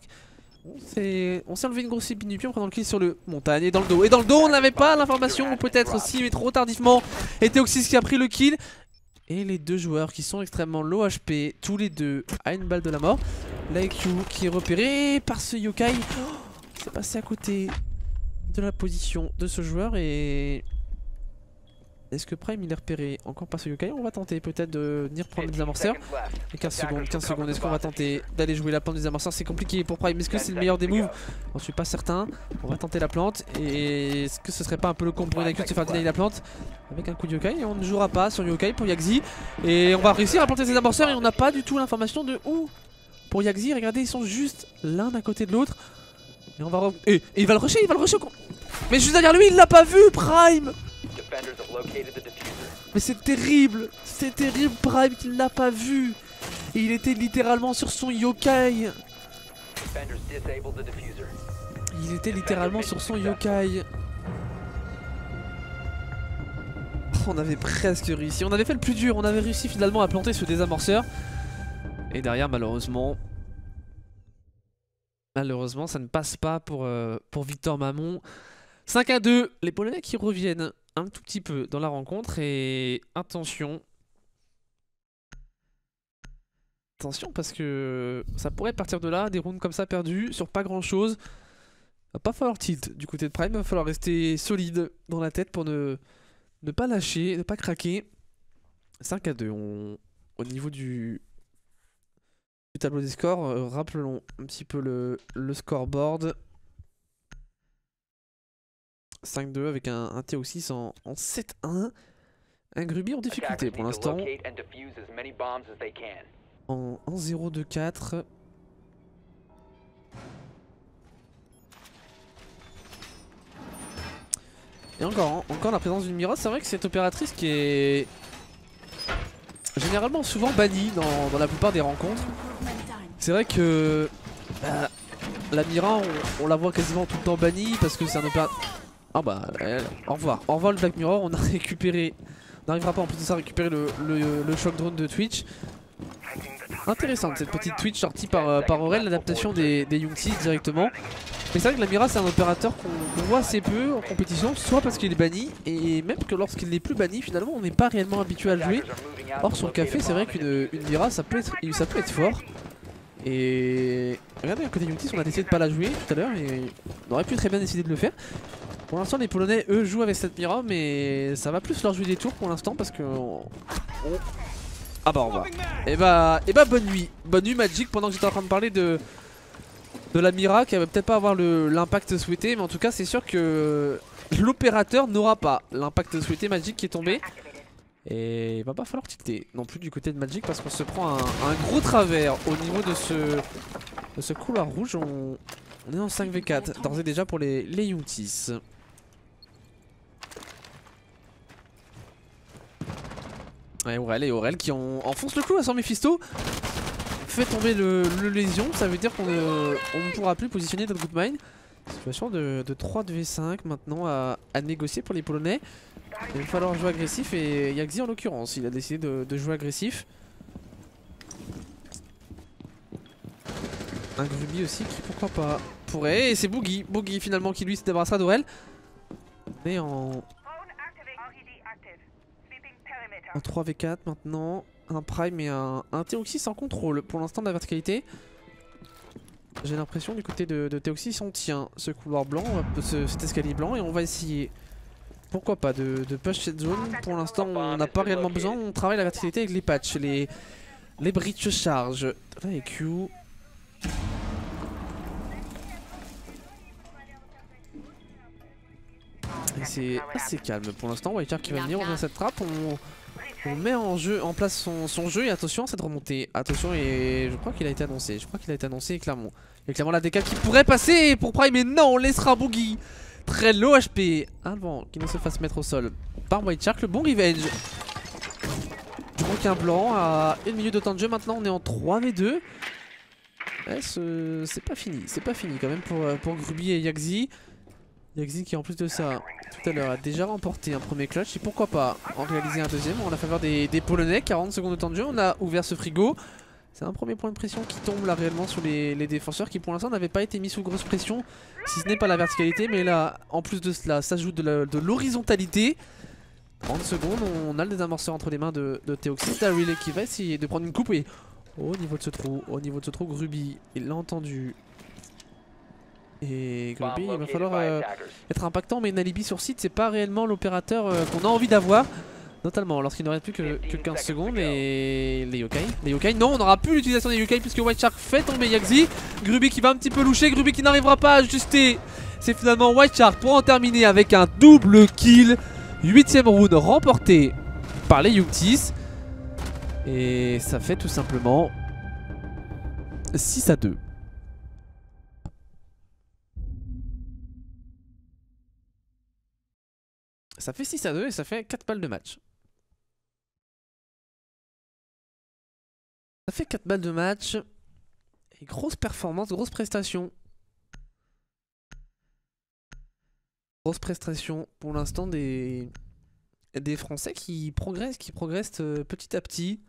On s'est enlevé une grosse épine du pied en prenant le kill sur le montagne et dans le dos. Et dans le dos, on n'avait pas l'information, ou peut-être aussi, mais trop tardivement. Et Teoxys qui a pris le kill. Et les deux joueurs qui sont extrêmement low HP, tous les deux à une balle de la mort. L'IQ qui est repéré par ce Yokai. Oh, c'est passé à côté de la position de ce joueur. Et est-ce que Prime il est repéré encore par ce Yokai? On va tenter peut-être de venir prendre des amorceurs. Et 15 secondes, est-ce qu'on va tenter d'aller jouer la plante des amorceurs? C'est compliqué pour Prime, est-ce que c'est le meilleur des moves? J'en suis pas certain. On va tenter la plante. Et est-ce que ce serait pas un peu le combo pour une IQ de se faire deny la plante avec un coup de Yokai? Et on ne jouera pas sur Yokai pour Yaxi. Et on va réussir à planter ces amorceurs. Et on n'a pas du tout l'information de où pour Yaxi. Regardez, ils sont juste l'un à côté de l'autre. Et on va et il va le rusher, Mais juste derrière lui, il l'a pas vu, Prime. Mais c'est terrible Prime qu'il l'a pas vu. Et il était littéralement sur son Yokai. On avait presque réussi, on avait fait le plus dur, on avait réussi finalement à planter ce désamorceur. Et derrière malheureusement ça ne passe pas pour Victor Mamon. 5-2, les Polonais qui reviennent un tout petit peu dans la rencontre. Et attention parce que ça pourrait partir de là, des rounds comme ça perdus sur pas grand chose. Va pas falloir tilt du côté de Prime, va falloir rester solide dans la tête pour ne pas lâcher, ne pas craquer. 5-2, au niveau du tableau des scores, rappelons un petit peu le scoreboard. 5-2 avec un Teoxys en 7-1. Un Gruby en difficulté pour l'instant. En 0-2-4. Et encore la présence d'une Mira. C'est vrai que cette opératrice qui est généralement souvent bannie dans la plupart des rencontres. C'est vrai que la Mira on la voit quasiment tout le temps bannie parce que c'est un opérateur. Ah bah au revoir le Black Mirror. On a récupéré, on n'arrivera pas en plus de ça à récupérer le choc drone de Twitch. Intéressante cette petite Twitch sortie par Aurel, l'adaptation des Youngtis directement. Mais c'est vrai que la Mira c'est un opérateur qu'on voit assez peu en compétition, soit parce qu'il est banni, et même que lorsqu'il n'est plus banni finalement on n'est pas réellement habitué à le jouer. Or sur le café c'est vrai qu'une Mira ça peut être fort. Et regardez à côté Youngtis, on a décidé de pas la jouer tout à l'heure et on aurait pu très bien décider de le faire. Pour l'instant les Polonais eux jouent avec cette Mira, mais ça va plus leur jouer des tours pour l'instant parce que ah bah au revoir. Et bah bonne nuit Magic, pendant que j'étais en train de parler de la Mira qui va peut-être pas avoir l'impact souhaité, mais en tout cas c'est sûr que l'opérateur n'aura pas l'impact souhaité. Magic qui est tombé. Et il va pas falloir tilter non plus du côté de Magic parce qu'on se prend un gros travers au niveau de ce couloir rouge. On est en 5v4 d'ores et déjà pour les Youngtis. Ouais, Aurel qui enfonce le clou à son Mephisto. Fait tomber le lésion, ça veut dire qu'on ne pourra plus positionner notre Goodmine. Situation de 3-2v5 maintenant à négocier pour les Polonais. Il va falloir jouer agressif et Yaxi en l'occurrence, il a décidé de jouer agressif. Un Gruby aussi qui pourquoi pas pourrait, et c'est Boogie finalement qui lui se débarrassera d'Aurel. On est en 3v4 maintenant, un Prime et un Teoxys en contrôle pour l'instant de la verticalité. J'ai l'impression du côté de Teoxys on tient ce couloir blanc, cet escalier blanc, et on va essayer, pourquoi pas, de push cette zone. Pour l'instant on n'a pas réellement besoin, on travaille la verticalité avec les patchs, les breach charge. Là et Q. Et c'est assez calme pour l'instant. White Shark qui va venir, on vient cette trappe, on met en place son jeu et attention à cette remontée. Attention, et je crois qu'il a été annoncé. Clairement. Et clairement la DK qui pourrait passer pour Prime, mais non, on laissera Boogie. Très low HP avant qu'il ne se fasse mettre au sol par White Shark. Le bon revenge. Donc un blanc à 1 minute de temps de jeu. Maintenant on est en 3v2. C'est pas fini quand même pour Gruby et Yaxi. Yaxi qui en plus de ça tout à l'heure a déjà remporté un premier clutch et pourquoi pas en réaliser un deuxième en la faveur des Polonais. 40 secondes de temps de jeu, on a ouvert ce frigo. C'est un premier point de pression qui tombe là réellement sur les défenseurs qui pour l'instant n'avaient pas été mis sous grosse pression, si ce n'est pas la verticalité, mais là en plus de cela s'ajoute de l'horizontalité. 30 secondes, on a le désamorceur entre les mains de Théoxys. Daryl qui va essayer de prendre une coupe et au niveau de ce trou, Gruby il l'a entendu. Et Gruby il va falloir être impactant, mais une alibi sur site c'est pas réellement l'opérateur qu'on a envie d'avoir. Notamment lorsqu'il ne reste plus que 15 secondes. Et les yokai, non, on n'aura plus l'utilisation des yokai puisque White Shark fait tomber Yaxi. Gruby qui va un petit peu loucher, Gruby qui n'arrivera pas à ajuster. C'est finalement White Shark pour en terminer avec un double kill. 8ème round remporté par les Youngtis. Et ça fait tout simplement 6-2. Ça fait 6-2 et ça fait 4 balles de match. Ça fait 4 balles de match. Et grosse performance, grosse prestation. Grosse prestation pour l'instant des Français qui progressent petit à petit.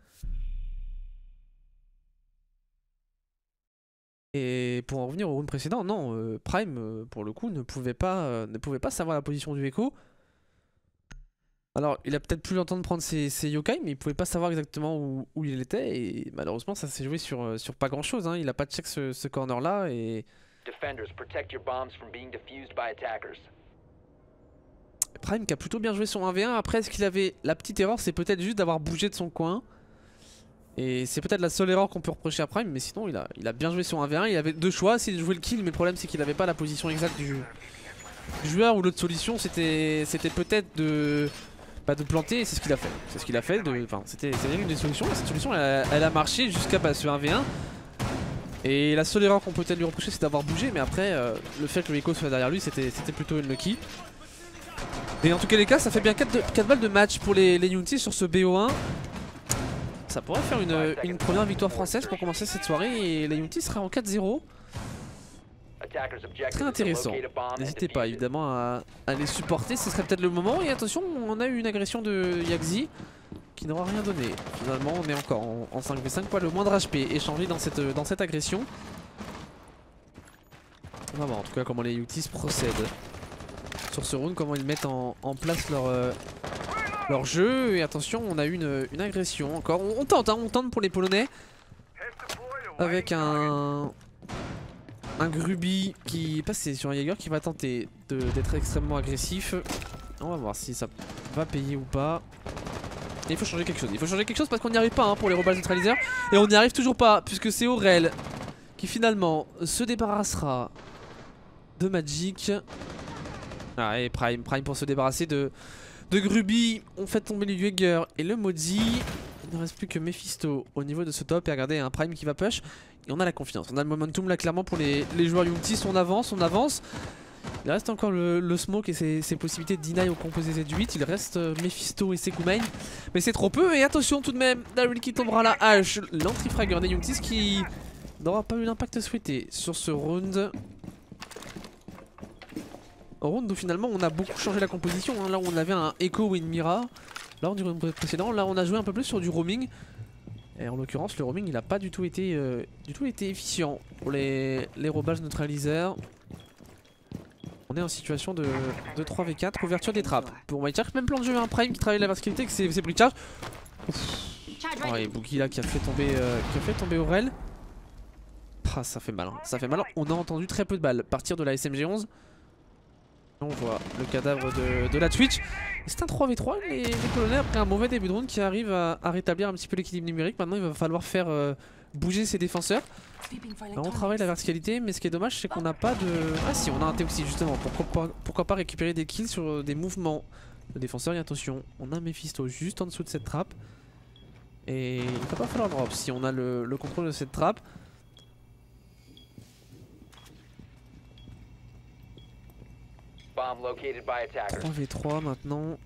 Et pour en revenir au round précédent, non, Prime pour le coup ne pouvait pas savoir la position du Echo. Alors il a peut-être pu l'entendre prendre ses yokai, mais il pouvait pas savoir exactement où il était. Et malheureusement ça s'est joué sur pas grand chose, hein. Il a pas check ce corner là et... Prime qui a plutôt bien joué son 1v1. Après est-ce qu'il avait la petite erreur, c'est peut-être juste d'avoir bougé de son coin. Et c'est peut-être la seule erreur qu'on peut reprocher à Prime. Mais sinon il a bien joué son 1v1. Il avait deux choix, s'il jouait le kill. Mais le problème c'est qu'il avait pas la position exacte du joueur. Ou l'autre solution c'était peut-être de planter. C'est ce qu'il a fait. C'était une des solutions. Et cette solution elle a marché jusqu'à ce 1v1. Et la seule erreur qu'on peut peut-être lui reprocher c'est d'avoir bougé. Mais après le fait que le Echo soit derrière lui c'était plutôt unlucky. Et en tout cas les cas ça fait bien 4 balles de match pour les Youngtis sur ce BO1. Ça pourrait faire une première victoire française pour commencer cette soirée. Et les Youngtis seraient en 4-0. Très intéressant. N'hésitez pas évidemment à les supporter, ce serait peut-être le moment. Et attention, on a eu une agression de Yaxi qui n'aura rien donné. Finalement on est encore en 5v5, pas le moindre HP échangé dans cette agression. On va voir en tout cas comment les Youngtis procèdent sur ce round, comment ils mettent en place leur jeu. Et attention, on a eu une agression encore. On tente pour les Polonais avec un Gruby qui passe sur un Jaeger qui va tenter d'être extrêmement agressif. On va voir si ça va payer ou pas. Et il faut changer quelque chose. Parce qu'on n'y arrive pas hein, pour les robots neutraliseurs. Et on n'y arrive toujours pas puisque c'est Aurel qui finalement se débarrassera de Magic. Ah, et Prime pour se débarrasser de Gruby. On fait tomber le Jaeger et le Maudit. Il ne reste plus que Mephisto au niveau de ce top. Et regardez, un Prime qui va push. Et on a la confiance, on a le momentum là clairement pour les joueurs Youngtis. On avance. Il reste encore le smoke et ses possibilités de deny au composé Z8. Il reste Mephisto et Segumain. Mais c'est trop peu. Et attention tout de même, Daryl qui tombera à la hache. L'anti-fragger des Youngtis qui n'aura pas eu l'impact souhaité sur ce round. Round où finalement on a beaucoup changé la composition hein. Là où on avait un Echo ou une Mira lors du round précédent, là on a joué un peu plus sur du roaming. Et en l'occurrence le roaming il a pas du tout été efficient pour les robages neutraliseurs. On est en situation de 3v4, ouverture des trappes pour White Shark, même plan de jeu, un Prime qui travaille la verticalité que c'est pris de charge. Oh, et Boogie là qui a fait tomber Aurel. Ah, ça fait mal, hein. Ça fait mal, on a entendu très peu de balles partir de la SMG 11. On voit le cadavre de la Twitch. C'est un 3v3, les Polonais après un mauvais début de round qui arrivent à rétablir un petit peu l'équilibre numérique. Maintenant il va falloir faire bouger ses défenseurs. Alors, on travaille la verticalité, mais ce qui est dommage c'est qu'on n'a pas de... Ah si, on a un Teoxys justement, pourquoi pas récupérer des kills sur des mouvements de défenseurs. Et attention, on a Mephisto juste en dessous de cette trappe. Et il va pas falloir drop si on a le contrôle de cette trappe. Bomb located by attackers. 3v3 maintenant.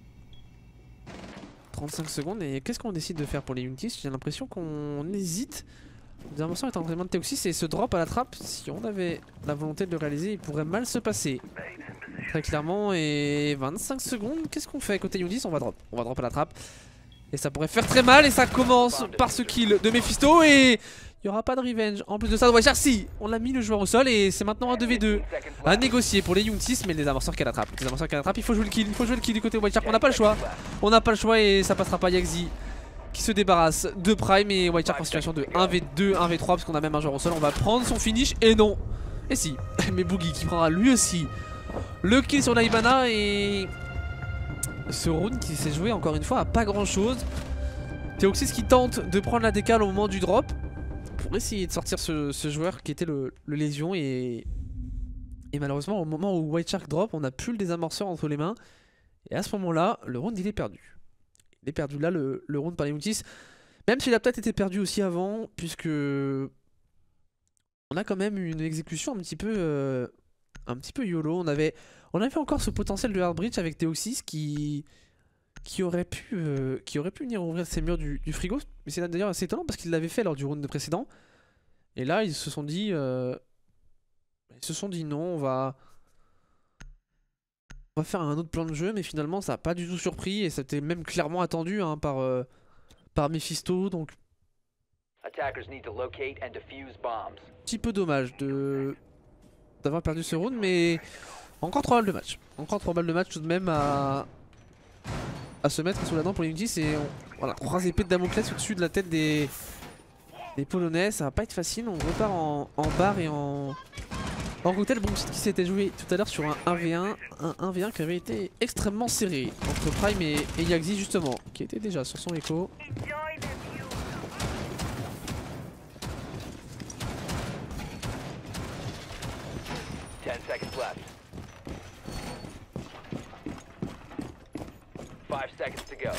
35 secondes. Et qu'est-ce qu'on décide de faire pour les Unity? J'ai l'impression qu'on hésite. Les amorceurs est en entraînement de Teoxys et ce drop à la trappe, si on avait la volonté de le réaliser, il pourrait mal se passer. Très clairement. Et 25 secondes. Qu'est-ce qu'on fait côté Unity? On va drop. On va drop à la trappe. Et ça pourrait faire très mal. Et ça commence par ce kill de Mephisto. Et il n'y aura pas de revenge. En plus de ça, si on a mis le joueur au sol. Et c'est maintenant un 2v2 à négocier pour les Youngtis. Mais les amorceurs qui la trappe. Les amorceurs qui la trappe, il faut jouer le kill. Il faut jouer le kill du côté White Shark. On n'a pas le choix. On n'a pas le choix et ça passera pas. Yaxi qui se débarrasse de Prime. Et White Shark en situation de 1v2, 1v3. Parce qu'on a même un joueur au sol. On va prendre son finish. Et non. Et si. Mais Boogie qui prendra lui aussi le kill sur Naibana. Et ce round qui s'est joué encore une fois à pas grand chose. Teoxys qui tente de prendre la décale au moment du drop pour essayer de sortir ce joueur qui était le lésion. Et malheureusement au moment où White Shark drop, on a plus le désamorceur entre les mains. Et à ce moment là le round il est perdu. Il est perdu là le round par les Mounties. Même s'il a peut-être été perdu aussi avant, puisque on a quand même une exécution un petit peu YOLO. On avait encore ce potentiel de hard breach avec Teoxys qui aurait pu venir ouvrir ces murs du frigo. Mais c'est d'ailleurs assez étonnant parce qu'il l'avait fait lors du round précédent. Et là ils se sont dit non, on va faire un autre plan de jeu. Mais finalement ça n'a pas du tout surpris. Et c'était même clairement attendu hein, par Mephisto. Donc petit peu dommage d'avoir perdu ce round. Mais encore 3 balles de match. Encore 3 balles de match tout de même à se mettre sous la dent pour les Unity. Et voilà, 3 épées de Damoclès au-dessus de la tête des Polonais. Ça va pas être facile. On repart en barre et en cocktail. Bon, qui s'était joué tout à l'heure sur un 1v1. Un 1v1 qui avait été extrêmement serré entre Prime et Yaxi justement, qui était déjà sur son écho.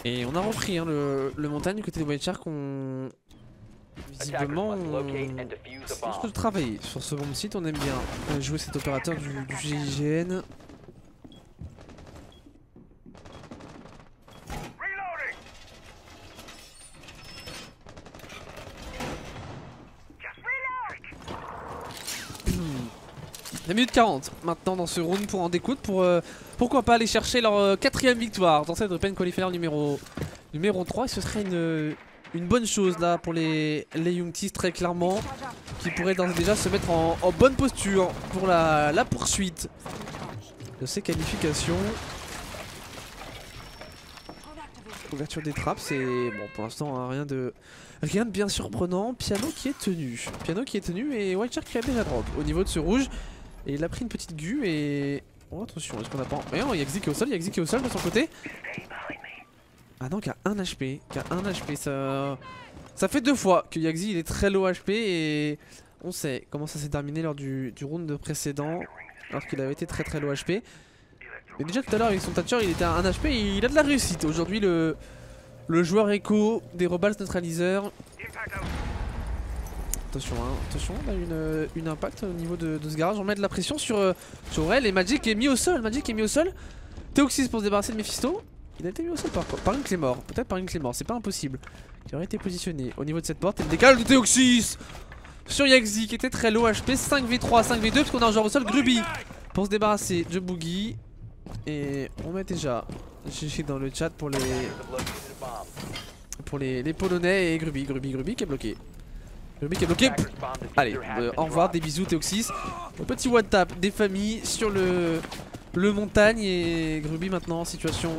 Et on a repris hein, le montagne du côté de White Shark. Visiblement on peut travailler sur ce bomb site. On aime bien jouer cet opérateur du GIGN. La minute 40 maintenant dans ce round pour en découdre, pourquoi pas aller chercher leur 4ème victoire dans cette Open Qualifier numéro 3. Et ce serait une bonne chose là pour les Youngtis très clairement, qui pourraient d'ores et déjà se mettre en bonne posture pour la poursuite de ces qualifications. Ouverture des trappes, c'est bon pour l'instant hein, rien de bien surprenant. Piano qui est tenu et White Shark qui a déjà drop au niveau de ce rouge. Et il a pris une petite gu et... Oh attention, est-ce qu'on a pas... Mais non, Yaxi qui est au sol, de son côté. Ah non, qui a 1 HP. Ça fait 2 fois que Yaxi il est très low HP. Et on sait comment ça s'est terminé lors du round précédent, alors qu'il avait été très low HP. Mais déjà tout à l'heure avec son Thatcher il était à 1 HP et il a de la réussite. Aujourd'hui le joueur écho des Rebals neutraliseurs. Attention, hein, attention, on a une impact au niveau de ce garage. On met de la pression sur Aurel et Magic est mis au sol. Teoxys pour se débarrasser de Mephisto. Il a été mis au sol par une clé mort. Peut-être par une clé mort, c'est pas impossible. Qui aurait été positionné au niveau de cette porte. Et le décalage de Teoxys sur Yaxi qui était très low HP. 5v3, 5v2 parce qu'on a un joueur au sol, Gruby, pour se débarrasser de Boogie. Et on met déjà GG dans le chat pour les Polonais et Gruby qui est bloqué. Allez, au revoir, des bisous Teoxys. Petit one tap des familles sur le montagne. Et Gruby maintenant en situation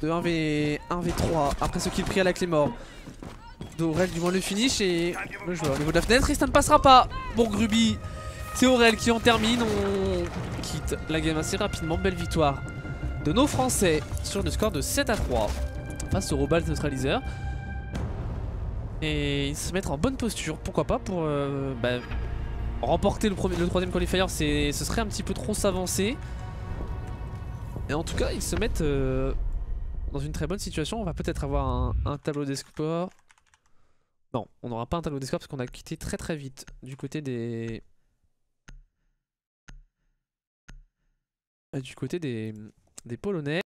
de 1v3 après ce qu'il pris à la clé mort d'Aurel, du moins le finish. Et le joueur au niveau de la fenêtre et ça ne passera pas pour Gruby C'est Aurel qui en termine. On quitte la game assez rapidement. Belle victoire de nos Français sur le score de 7-3 face au Robalt neutraliseur. Et ils se mettent en bonne posture. Pourquoi pas pour remporter le troisième qualifier. Ce serait un petit peu trop s'avancer. Et en tout cas, ils se mettent dans une très bonne situation. On va peut-être avoir un tableau des scores. Non, on n'aura pas un tableau des scores parce qu'on a quitté très très vite du côté des... des Polonais.